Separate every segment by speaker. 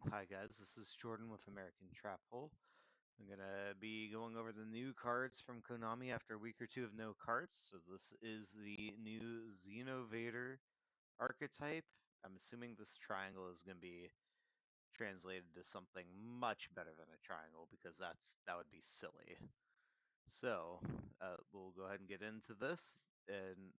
Speaker 1: Hi guys, this is Jordan with American Trap Hole. I'm gonna be going over the new cards from Konami after a week or two of no cards. So this is the new Xenovader Archetype. I'm assuming this triangle is gonna be translated to something much better than a triangle because that would be silly. So we'll go ahead and get into this. And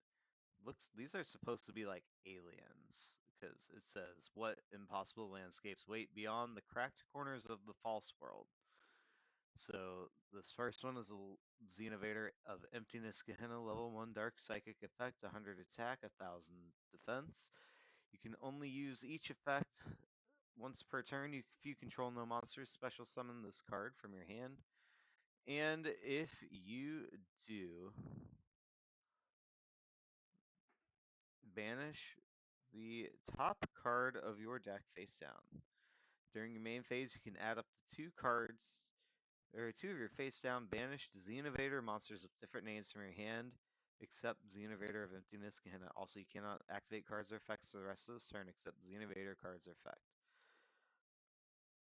Speaker 1: looks these are supposed to be like aliens because it says what impossible landscapes wait beyond the cracked corners of the false world. So this first one is a Xenovader of Emptiness Gehenna, level 1 Dark Psychic effect, 100 attack, 1000 defense. You can only use each effect once per turn. If you control no monsters, special summon this card from your hand. And if you do, banish the top card of your deck face down. During your main phase, you can add up to two cards, or two of your face down banished Xenovader monsters with different names from your hand, except Xenovader of Emptiness. Also, you cannot activate cards or effects for the rest of this turn, except Xenovader cards or effect.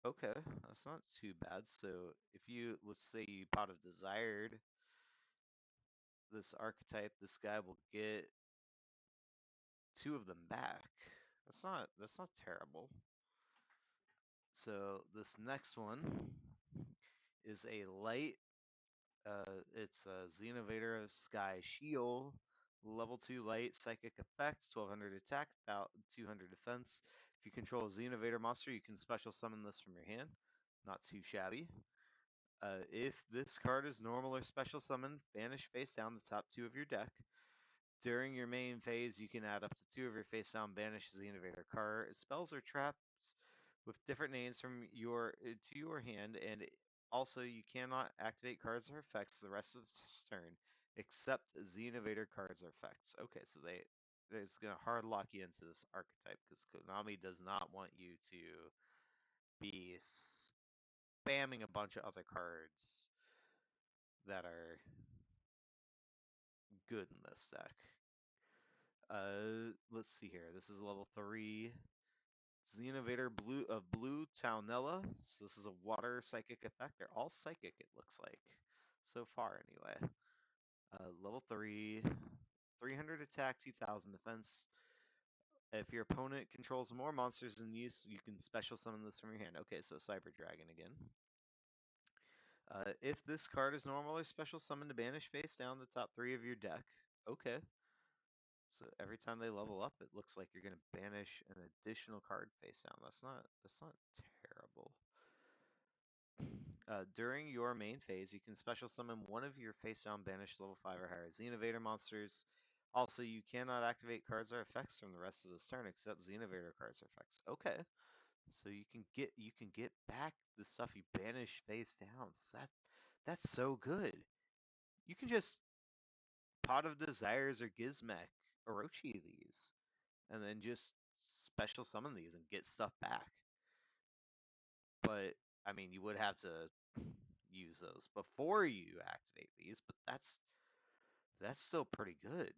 Speaker 1: Okay, that's not too bad. So, if you, let's say you Pot of Desired this archetype, this guy will get two of them back. That's not terrible. So this next one is a light. It's a Xenovader of Sky Shield, level 2 light psychic effect, 1200 attack, 200 defense. If you control a Xenovader monster, you can special summon this from your hand. Not too shabby. If this card is normal or special summon, banish face down the top two of your deck. During your main phase, you can add up to two of your face down banished Xenovader card spells or traps with different names from your to your hand, and also you cannot activate cards or effects the rest of this turn, except Xenovader cards or effects. Okay, so it's gonna hard lock you into this archetype because Konami does not want you to be spamming a bunch of other cards that are good in this deck. Let's see here. This is level 3 Xenovader Blue Townella. So this is a water psychic effect. They're all psychic, it looks like. So far, anyway. Level 3, 300 attack, 2000 defense. If your opponent controls more monsters than you, you can special summon this from your hand. Okay, so Cyber Dragon again. If this card is normal or special summon to banish face down the top 3 of your deck. Okay. So every time they level up, it looks like you're going to banish an additional card face down. That's not terrible. During your main phase, you can special summon one of your face down banished level 5 or higher Xenovader monsters. Also, you cannot activate cards or effects from the rest of this turn except Xenovader cards or effects. Okay. So you can get back the stuff you banished face down. So that's so good. You can just Pot of Desires or Gizmek Orochi these, and then just special summon these and get stuff back. But I mean, you would have to use those before you activate these, but that's still pretty good.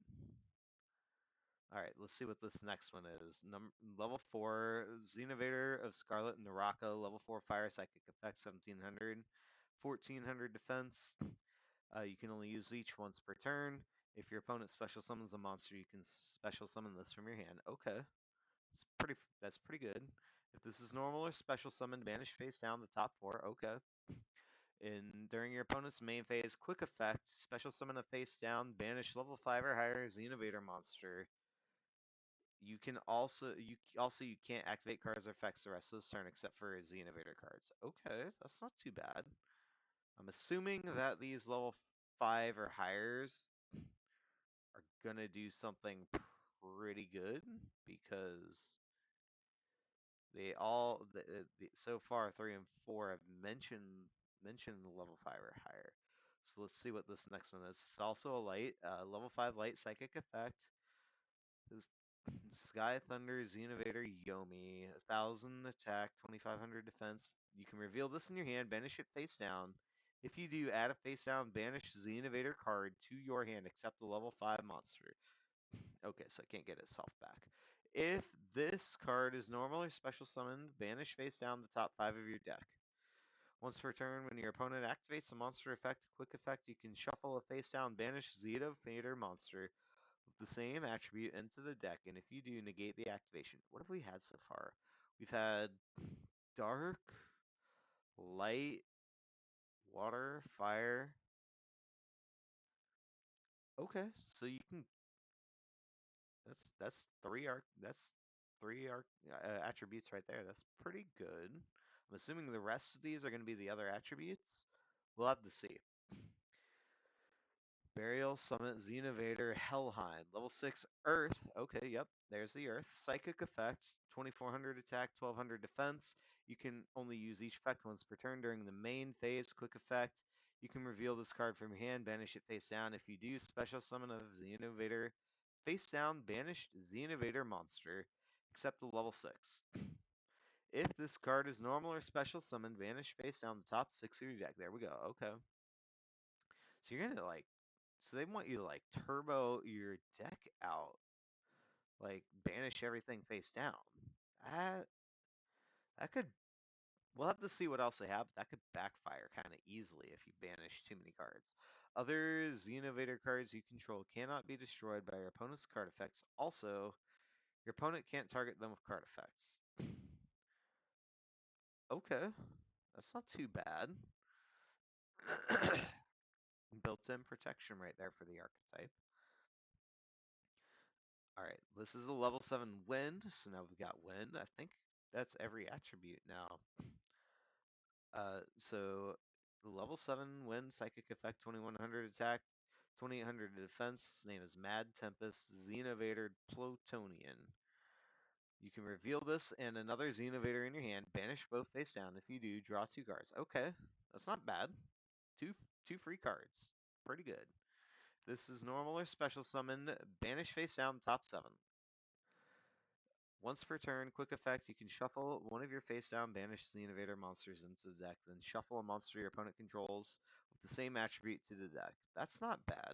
Speaker 1: All right, let's see what this next one is. Level 4 Xenovader of Scarlet Naraka, level 4 Fire Psychic effect, 1700, 1400 defense. You can only use each once per turn. If your opponent special summons a monster, you can special summon this from your hand. Okay, that's pretty good. If this is normal or special summon, banish face down the top 4. Okay. During your opponent's main phase, quick effect, special summon a face down, banish level 5 or higher Xenovader monster. You can't activate cards or effects the rest of this turn except for Xenovader cards. Okay, that's not too bad. I'm assuming that these level 5 or highers are gonna do something pretty good because so far 3 and 4 have mentioned level 5 or higher. So let's see what this next one is. It's also a light, level 5 light psychic effect. This Sky Thunder Xenovader Yomi, 1000 attack, 2500 defense. You can reveal this in your hand, banish it face down. If you do, add a face down banished Xenovader card to your hand except the level 5 monster. Okay, so it can't get itself back. If this card is normal or special summoned, banish face down the top 5 of your deck. Once per turn, when your opponent activates a monster effect, quick effect, you can shuffle a face down banished Xenovader monster with the same attribute into the deck, and if you do, negate the activation. What have we had so far? We've had dark, light, water, fire. Okay, so you can. That's three arc attributes right there. That's pretty good. I'm assuming the rest of these are going to be the other attributes. We'll have to see. Burial, Summit, Xenovader, Helheim. Level 6, Earth. Okay, yep, there's the Earth. Psychic effects, 2400 attack, 1200 defense. You can only use each effect once per turn during the main phase. Quick effect. You can reveal this card from your hand, banish it face down. If you do, special summon a Xenovader face down, banished Xenovader monster, except the level 6. If this card is normal or special summon, banish face down the top 6 of your deck. There we go. Okay. So you're gonna so they want you to turbo your deck out, banish everything face down. That that could we'll have to see what else they have. That could backfire kind of easily if you banish too many cards. Other Xenovader cards you control cannot be destroyed by your opponent's card effects. Also, your opponent can't target them with card effects. Okay, that's not too bad. Built-in protection right there for the archetype. Alright, this is a level 7 wind, so now we've got wind. I think that's every attribute now. So the level 7 wind, psychic effect, 2100 attack, 2800 defense. His name is Mad Tempest, Xenovader Plutonian. You can reveal this and another Xenovader in your hand, banish both face down. If you do, draw 2 cards. Okay, that's not bad. Two free cards. Pretty good. This is normal or special summon, banish face down, top 7. Once per turn, quick effect, you can shuffle one of your face down banished Xenovader monsters into the deck, then shuffle a monster your opponent controls with the same attribute to the deck. That's not bad.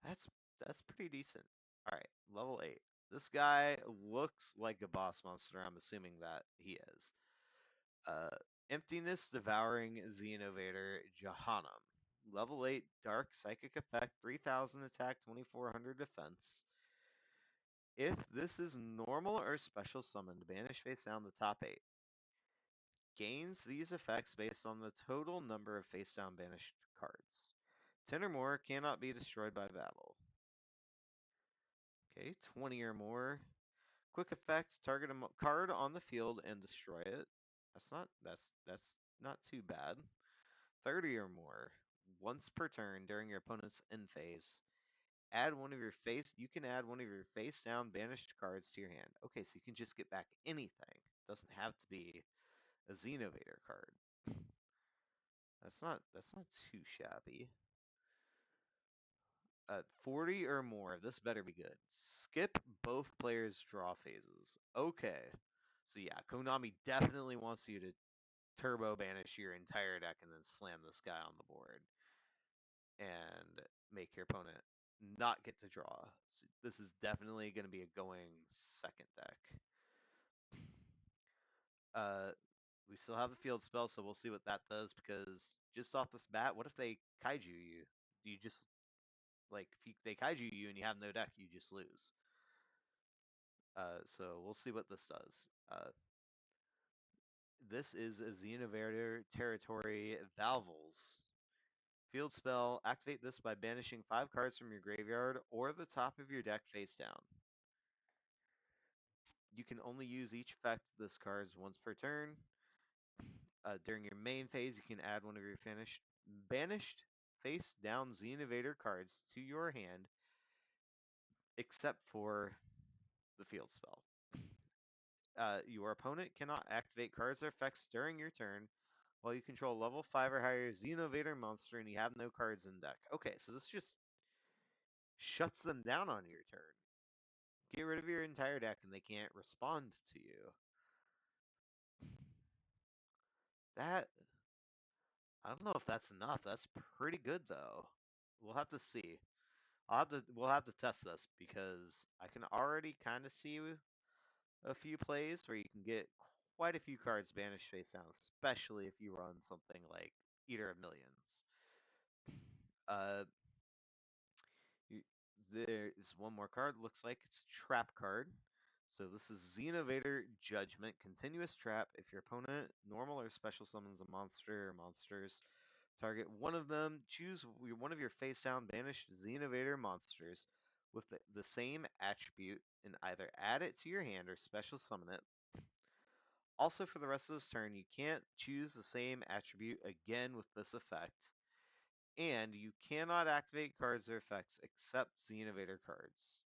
Speaker 1: That's that's pretty decent. Alright, level 8. This guy looks like a boss monster, I'm assuming that he is. Emptiness Devouring Xenovader Jahannam. Level 8, Dark Psychic Effect, 3000 attack, 2400 defense. If this is normal or special summoned, banish face down the top 8. Gains these effects based on the total number of face down banished cards. 10 or more cannot be destroyed by battle. Okay, 20 or more. Quick effect, target a card on the field and destroy it. That's not too bad. 30 or more. Once per turn during your opponent's end phase. You can add one of your face down banished cards to your hand. Okay, so you can just get back anything. It doesn't have to be a Xenovader card. That's not too shabby. 40 or more. This better be good. Skip both players' draw phases. Okay. So yeah, Konami definitely wants you to turbo banish your entire deck and then slam this guy on the board. And make your opponent not get to draw. So this is definitely going to be a going second deck. We still have the field spell, so we'll see what that does, because just off this bat, what if they kaiju you? Do you just, if they kaiju you and you have no deck, you just lose. So we'll see what this does. This is a Xenovader territory Valvels. Field spell, activate this by banishing 5 cards from your graveyard or the top of your deck face down. You can only use each effect of this cards once per turn. During your main phase, you can add one of your banished face down Xenovader cards to your hand, except for the field spell. Your opponent cannot activate cards or effects during your turn while you control level 5 or higher Xenovader monster and you have no cards in deck. Okay, so this just shuts them down on your turn. Get rid of your entire deck and they can't respond to you. That, I don't know if that's enough. That's pretty good, though. We'll have to see. we'll have to test this because I can already kind of see a few plays where you can get quite a few cards banished face down, especially if you run something like Eater of Millions. Uh, there is one more card. Looks like it's trap card. So this is Xenovader Judgment, continuous trap. If your opponent normal or special summons a monster or monsters, target one of them. Choose one of your face down banished Xenovader monsters with the same attribute and either add it to your hand or special summon it. Also, for the rest of this turn, you can't choose the same attribute again with this effect, and you cannot activate cards or effects except Xenovader cards.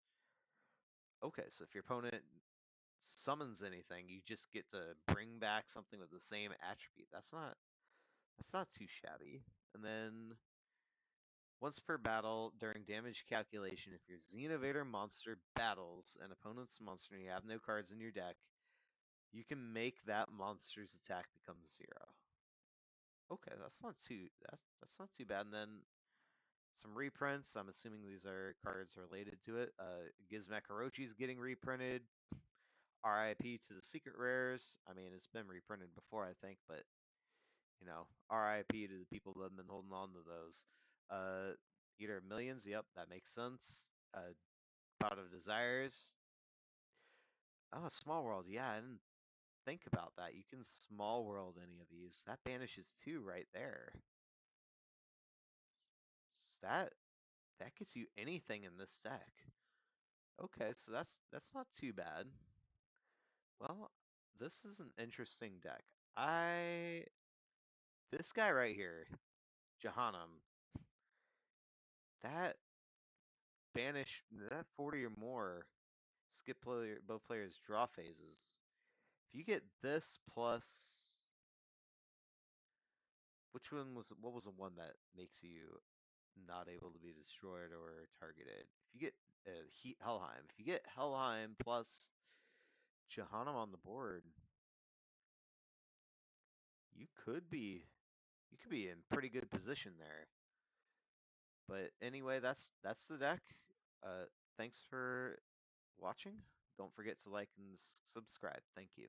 Speaker 1: Okay, so if your opponent summons anything, you just get to bring back something with the same attribute. That's not too shabby. And then once per battle during damage calculation, if your Xenovader monster battles an opponent's monster and you have no cards in your deck, you can make that monster's attack become 0. Okay, that's not too bad. And then some reprints. I'm assuming these are cards related to it. Gizmek Orochi's getting reprinted. RIP to the secret rares. I mean, it's been reprinted before, I think, but RIP to the people that have been holding on to those. Eater of Millions. Yep, that makes sense. Pot of Desires. Oh, Small World. Yeah, I didn't think about that. You can Small World any of these. That banishes 2 right there. That gets you anything in this deck. Okay, so that's not too bad. Well, this is an interesting deck. This guy right here, Jahannam, that banish that 40 or more skip both players draw phases. If you get this plus what was the one that makes you not able to be destroyed or targeted? If you get Helheim, if you get Helheim plus Jahannam on the board, you could be you could be in pretty good position there. But anyway, that's the deck. Thanks for watching. Don't forget to like and subscribe. Thank you.